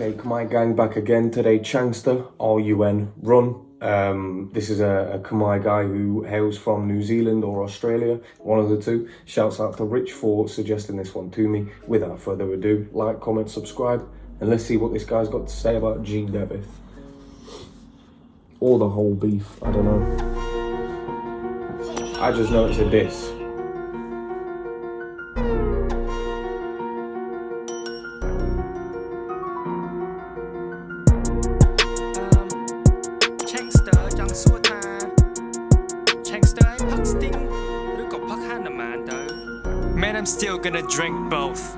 Okay, Khmer gang back again today. Changster, R.U.N, R.U.N. This is a Khmer guy who hails from New Zealand or Australia, one of the two. Shouts out to Rich for suggesting this one to me. Without further ado, like, comment, subscribe, and let's see what this guy's got to say about geddytrey. Or the whole beef, I don't know. I just know it's a diss. Man, I'm still gonna drink both.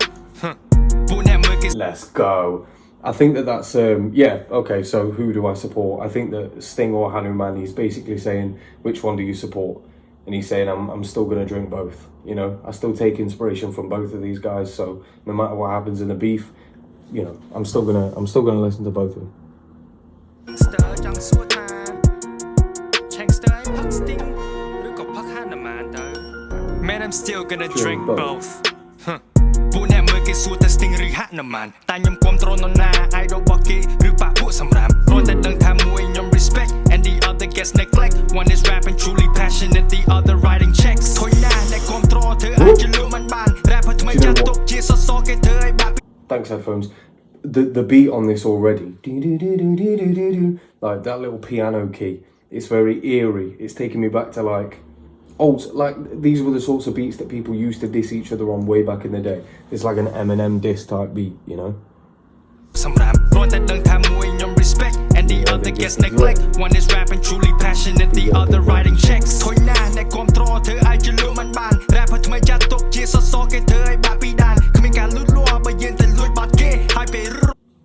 Let's go. I think that's yeah, okay, so who do I support? I think that Sting or R.U.N, he's basically saying, which one do you support? And he's saying, I'm still gonna drink both. You know, I still take inspiration from both of these guys, so no matter what happens in the beef, you know, I'm still gonna listen to both of them. Man, I'm still gonna drink both. ពួកអ្នកមើលគេសួរតែស្ទីងឬហាក់ណាម៉ានតែខ្ញុំគ្រប់គ្រងនរណា idol របស់គេឬបាក់ពួកសម្រាប់គ្រាន់តែដឹងថាមួយខ្ញុំ respect and the other gets neglect one is rapping truly passionate the other writing checks ធុញណាស់អ្នកគ្រប់គ្រងធ្វើអាចជាលក់មិនបាន rapper ថ្មីចាស់ទុកជាសសរគេធ្វើឲ្យបាក់ Thanks headphones. The beat on this already, like that little piano key, it's very eerie. It's taking me back to like these were the sorts of beats that people used to diss each other on way back in the day. It's like an Eminem diss type beat, you know. Respect and the other gets neglect. One is rapping truly passionate, the other writing checks.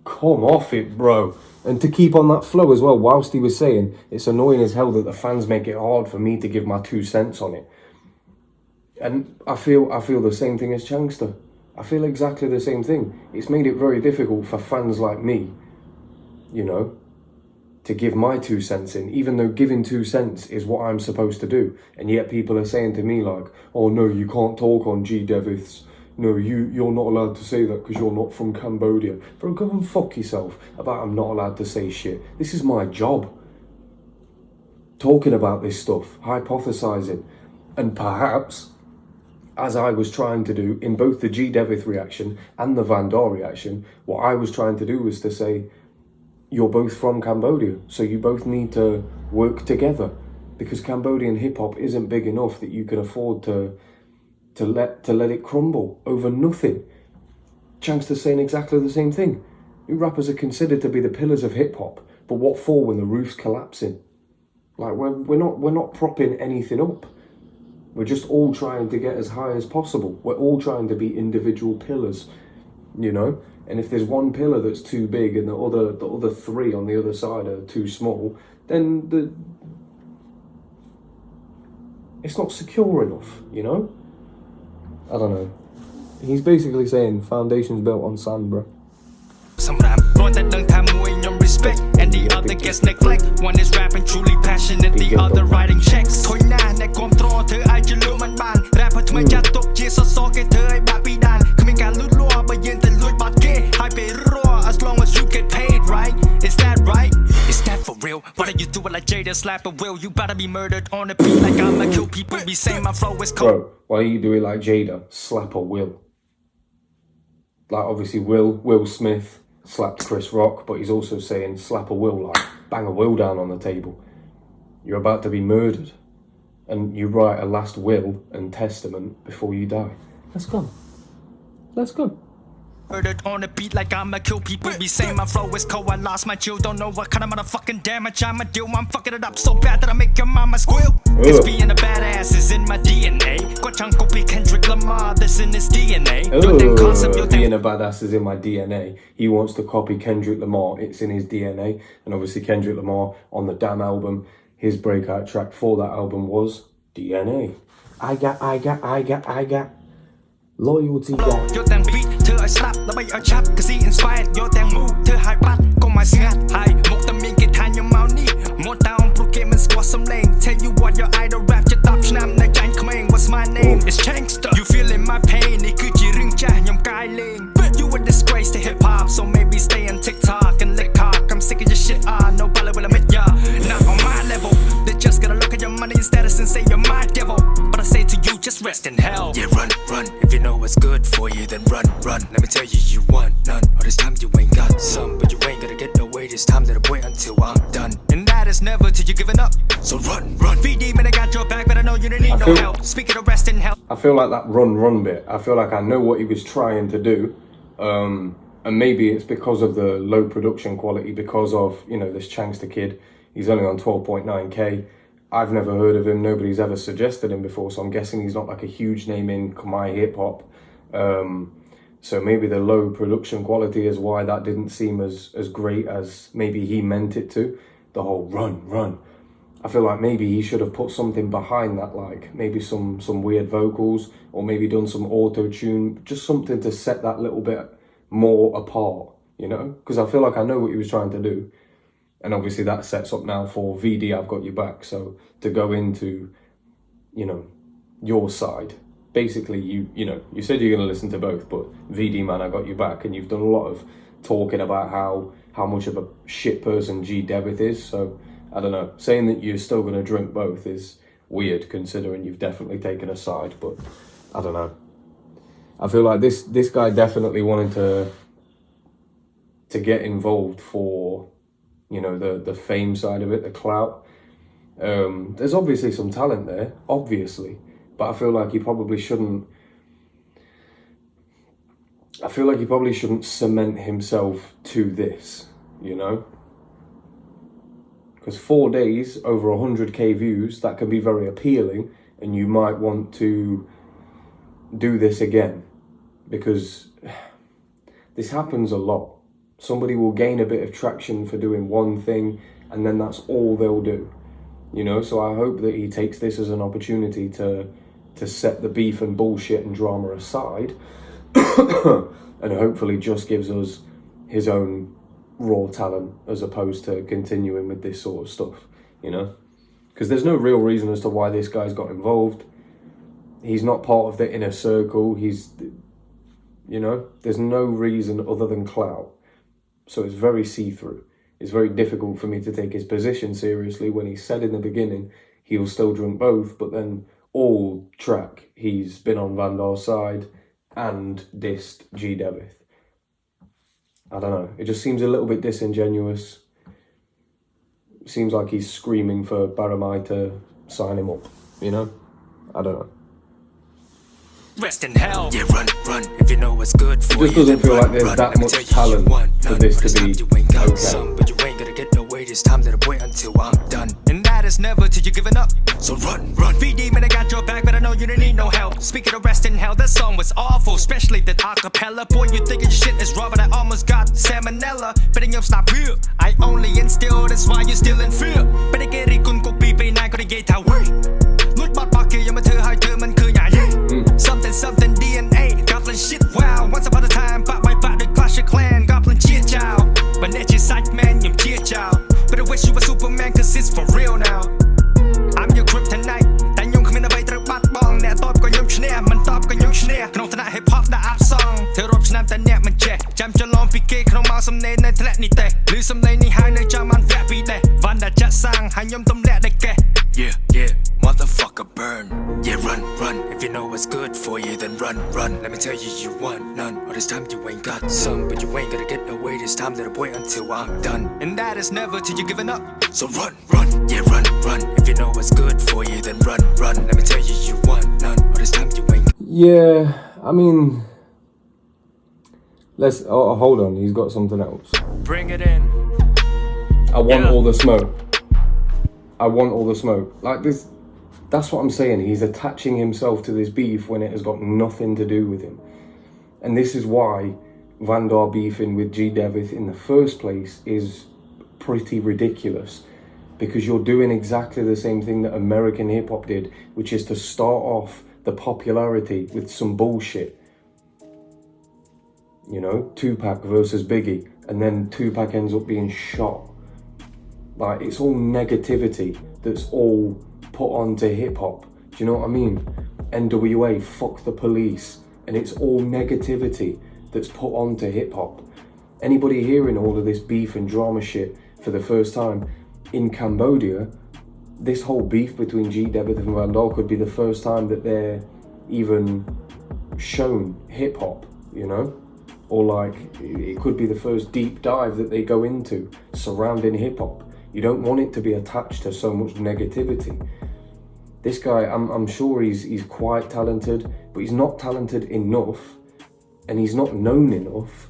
Come off it, bro. And to keep on that flow as well, whilst he was saying, it's annoying as hell that the fans make it hard for me to give my 2 cents on it. And I feel the same thing as Changster. I feel exactly the same thing. It's made it very difficult for fans like me, you know, to give my 2 cents in, even though giving 2 cents is what I'm supposed to do. And yet people are saying to me like, oh no, you can't talk on geddytrey. No, you're not allowed to say that because you're not from Cambodia. Bro, go and fuck yourself about I'm not allowed to say shit. This is my job. Talking about this stuff, hypothesizing. And perhaps, as I was trying to do in both the geddytrey reaction and the Van Dar reaction, what I was trying to do was to say, you're both from Cambodia, so you both need to work together. Because Cambodian hip-hop isn't big enough that you can afford to let it crumble over nothing. Changster's saying exactly the same thing. You rappers are considered to be the pillars of hip hop, but what for when the roof's collapsing? Like we're not propping anything up. We're just all trying to get as high as possible. We're all trying to be individual pillars, you know. And if there's one pillar that's too big and the other 3 on the other side are too small, then it's not secure enough, you know. I don't know. He's basically saying foundation's built on sand, bro. Respect and the other gets neglect. One is rapping truly passionate, the other writing checks. As long as you get paid, right? Is that right? Is that for real? Why do you do it like Jada? Slap a will. You better be murdered on a beat like I'ma kill people. Be saying my flow is cold. Bro, why do you do it like Jada? Slap a will. Like obviously Will Smith slapped Chris Rock, but he's also saying slap a will, like bang a will down on the table. You're about to be murdered, and you write a last will and testament before you die. Let's go. Let's go. Murdered on a beat like I'ma kill people. Be saying my flow is cold. I lost my chill. Don't know what kind of motherfucking damage I'ma do. I'm fucking it up so bad that I make your mama squeal. It's being a badass is in my DNA. Got Chunk copy Kendrick Lamar. This in his DNA. Being a badass is in my DNA. He wants to copy Kendrick Lamar. It's in his DNA. And obviously Kendrick Lamar on the Damn album, his breakout track for that album was DNA. I got loyalty, got. I slap ដើម្បីឲ្យឆាប់ cause he inspired យកទាំង move ធ្វើឲ្យបាត់កុំឲ្យស្ងាត់ហើយមកតែមានគេថាខ្ញុំមកនេះមកតោងព្រោះគេមិនស្គាល់សំឡេង Tell you what your idol rap ជិត10ឆ្នាំនៅចាញ់ក្មេង What's my name It's Changster You feeling my pain នេះគឺជារឿងចាស់ខ្ញុំកាយលេង You a disgrace to hip hop so maybe stay on TikTok Rest in hell. Yeah, run, run. If you know what's good for you, then run, run. Let me tell you, you want none. All this time you ain't got some, but you ain't gonna get away this time. That'll wait until I'm done. And that is never till you're giving up. So run, run. VD, man, I got your back, but I know you don't need no help. Speaking of rest in hell. I feel like that run bit, I feel like I know what he was trying to do. And maybe it's because of the low production quality, because of, you know, this Changster kid. He's only on 12.9k. I've never heard of him. Nobody's ever suggested him before, so I'm guessing he's not like a huge name in Khmer hip hop. So maybe the low production quality is why that didn't seem as great as maybe he meant it to. The whole run. I feel like maybe he should have put something behind that, like maybe some weird vocals, or maybe done some auto-tune, just something to set that little bit more apart, you know? Because I feel like I know what he was trying to do. And obviously that sets up now for VD, I've got your back. So to go into, you know, your side, basically you know, you said you're going to listen to both, but VD, man, I got your back. And you've done a lot of talking about how much of a shit person G Devith is. So I don't know, saying that you're still going to drink both is weird considering you've definitely taken a side, but I don't know. I feel like this guy definitely wanted to get involved for, you know, the fame side of it, the clout. There's obviously some talent there, obviously, but I feel like he probably shouldn't. I feel like he probably shouldn't cement himself to this, you know, because 4 days over 100k views, that can be very appealing, and you might want to do this again, because this happens a lot. Somebody will gain a bit of traction for doing one thing, and then that's all they'll do, you know. So I hope that he takes this as an opportunity to set the beef and bullshit and drama aside, and hopefully just gives us his own raw talent as opposed to continuing with this sort of stuff, you know. Because there's no real reason as to why this guy's got involved. He's not part of the inner circle. He's, you know, there's no reason other than clout. So it's very see-through. It's very difficult for me to take his position seriously when he said in the beginning he'll still drink both, but then all track he's been on Vandal's side and dissed G Devith. I don't know. It just seems a little bit disingenuous. It seems like he's screaming for Baramai to sign him up, you know? I don't know. Rest in hell. Yeah, run, run. If you know what's good for you. It just doesn't feel like there's that much talent for this to be okay. But you ain't gonna get away this time. That'll wait until I'm done. And that is never till you're giving up. So run, run. VD, man, I got your back, but I know you don't need no help. Speaking of rest in hell, that song was awful, especially that acapella. Boy, you thinking shit is raw, but I almost got salmonella. But in your stop here, I only instill, that's why you're still in fear. But I get it, kun ko pi pe nai ko get away. Look back back here, you matter how you man cứ nhà gì. Something DNA, Goblin shit, wow. Once upon a time, back by back the Clash of Clan, Goblin cheer chow. But that's your sight, man, you cheer chow. But I wish you were Superman, cause it's for real now. I'm your kryptonite. That you come in a way to bat bong. That top go yum snare, man top go yum snare. Can not hip hop the app song. To rob snap the net man check. Jump your long pique, can not some name, that let me take. Lose some lane, high no jam and rap be there. Vanda chat sang, high yum tum let the get. Yeah, motherfucker burn. Yeah, run, run. If you know what's good for you, then run, run. Let me tell you, you want none. All this time you ain't got some, but you ain't gonna get away this time. That'll wait until I'm done. And that is never till you're giving up. So run, run. Yeah, run, run. If you know what's good for you, then run, run. Let me tell you, you want none. All this time you ain't. Yeah, I mean, let's. Oh, hold on. He's got something else. Bring it in. I want all the smoke. I want all the smoke. Like this. That's what I'm saying. He's attaching himself to this beef when it has got nothing to do with him. And this is why Vandal beefing with G Devith in the first place is pretty ridiculous. Because you're doing exactly the same thing that American hip hop did, which is to start off the popularity with some bullshit. You know, Tupac versus Biggie, and then Tupac ends up being shot. Like, it's all negativity that's all put onto hip hop. Do you know what I mean? NWA, fuck the police, and it's all negativity that's put onto hip hop. Anybody hearing all of this beef and drama shit for the first time in Cambodia, this whole beef between G Devith and Vandal could be the first time that they're even shown hip hop, you know? Or like, it could be the first deep dive that they go into surrounding hip hop. You don't want it to be attached to so much negativity. This guy, I'm sure he's quite talented, but he's not talented enough, and he's not known enough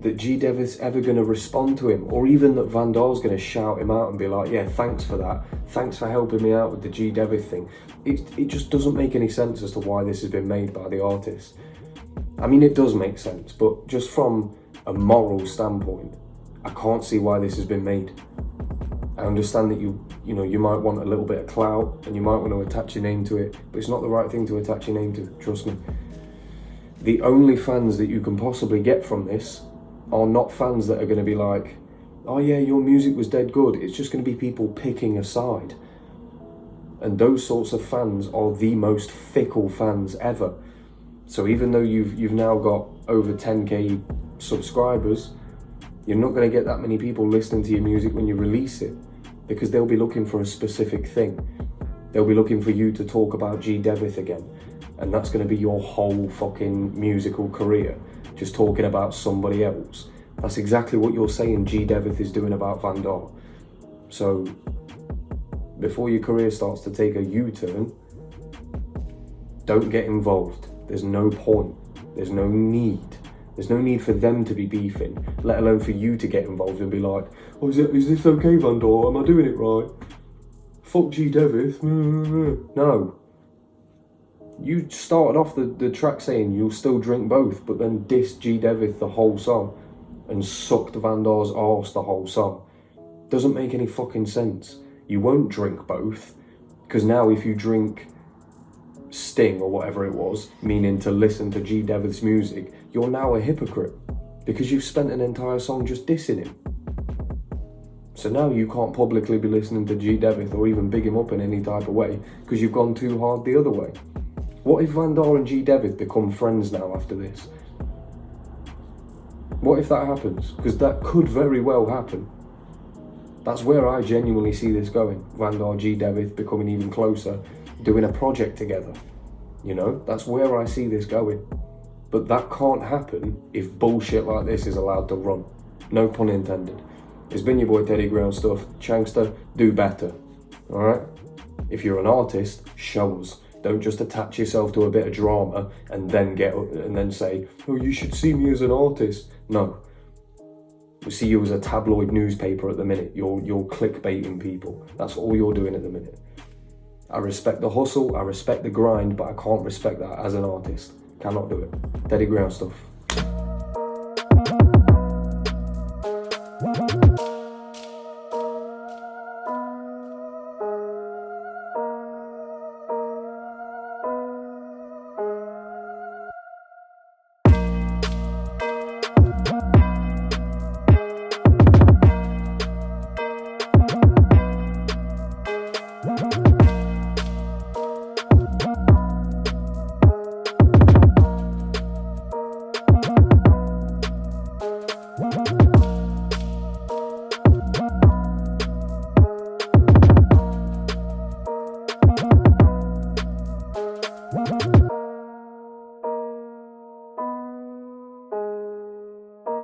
that G-Devith's ever going to respond to him, or even that Van Daar's going to shout him out and be like, yeah, thanks for that. Thanks for helping me out with the G-Devith thing. It just doesn't make any sense as to why this has been made by the artist. I mean, it does make sense, but just from a moral standpoint, I can't see why this has been made. I understand that you might want a little bit of clout and you might want to attach your name to it, but it's not the right thing to attach your name to, trust me. The only fans that you can possibly get from this are not fans that are going to be like, oh yeah, your music was dead good. It's just going to be people picking a side. And those sorts of fans are the most fickle fans ever. So even though you've now got over 10k subscribers, you're not going to get that many people listening to your music when you release it, because they'll be looking for a specific thing. They'll be looking for you to talk about G-Devith again, and that's going to be your whole fucking musical career, just talking about somebody else. That's exactly what you're saying G-Devith is doing about Van Daar. So before your career starts to take a U-turn, don't get involved. There's no point. There's no need. There's no need for them to be beefing, let alone for you to get involved and be like, oh, is this okay, Van Daar? Am I doing it right? Fuck G-Devith. No. You started off the track saying you'll still drink both, but then dissed G-Devith the whole song and sucked Van Daar's arse the whole song. Doesn't make any fucking sense. You won't drink both, because now if you drink Sting or whatever it was, meaning to listen to G-Devith's music, you're now a hypocrite, because you've spent an entire song just dissing him. So now you can't publicly be listening to G-Devith or even big him up in any type of way, because you've gone too hard the other way. What if Van Daar and G-Devith become friends now after this? What if that happens? Because that could very well happen. That's where I genuinely see this going. Van Daar, G-Devith becoming even closer, doing a project together. You know, that's where I see this going. But that can't happen if bullshit like this is allowed to run. No pun intended. It's been your boy TeddyGrey on stuff. Changster, do better. Alright? If you're an artist, show us. Don't just attach yourself to a bit of drama and then say, oh, you should see me as an artist. No. We see you as a tabloid newspaper at the minute. You're clickbaiting people. That's all you're doing at the minute. I respect the hustle, I respect the grind, but I can't respect that as an artist. Cannot do it. TeddyGrey on stuff.